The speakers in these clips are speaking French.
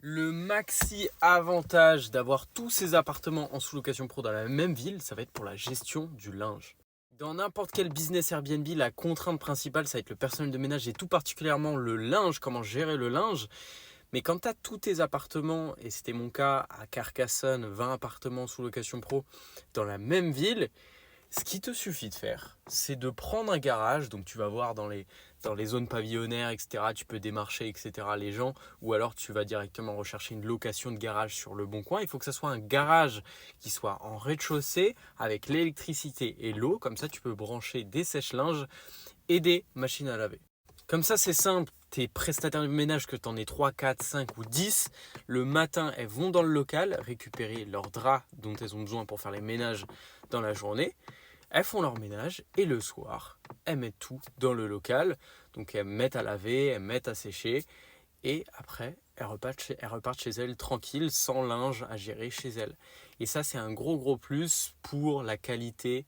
Le maxi avantage d'avoir tous ces appartements en sous-location pro dans la même ville, ça va être pour la gestion du linge. Dans n'importe quel business Airbnb, la contrainte principale, ça va être le personnel de ménage et tout particulièrement le linge, comment gérer le linge. Mais quand tu as tous tes appartements, et c'était mon cas à Carcassonne, 20 appartements sous location pro dans la même ville, ce qui te suffit de faire, c'est de prendre un garage. Donc tu vas voir dans les zones pavillonnaires, etc. Tu peux démarcher, etc. les gens. Ou alors tu vas directement rechercher une location de garage sur le bon coin. Il faut que ça soit un garage qui soit en rez-de-chaussée avec l'électricité et l'eau. Comme ça tu peux brancher des sèche-linges et des machines à laver. Comme ça c'est simple. Tes prestataires de ménage, que tu en aies 3, 4, 5 ou 10, le matin elles vont dans le local récupérer leurs draps dont elles ont besoin pour faire les ménages dans la journée. Elles font leur ménage et le soir, elles mettent tout dans le local. Donc elles mettent à laver, elles mettent à sécher et après elles repartent chez elles tranquilles, sans linge à gérer chez elles. Et ça c'est un gros plus pour la qualité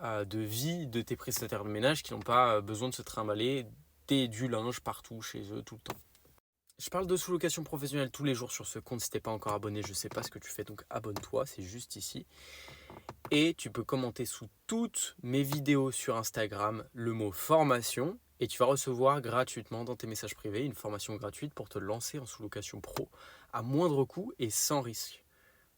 de vie de tes prestataires de ménage qui n'ont pas besoin de se trimballer du linge partout chez eux tout le temps. Je parle de sous-location professionnelle tous les jours sur ce compte. Si t'es pas encore abonné, je sais pas ce que tu fais, donc abonne-toi, c'est juste ici. Et tu peux commenter sous toutes mes vidéos sur Instagram le mot formation et tu vas recevoir gratuitement dans tes messages privés une formation gratuite pour te lancer en sous-location pro à moindre coût et sans risque.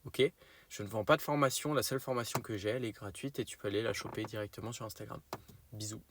Ok ? Je ne vends pas de formation, la seule formation que j'ai, elle est gratuite et tu peux aller la choper directement sur Instagram. Bisous.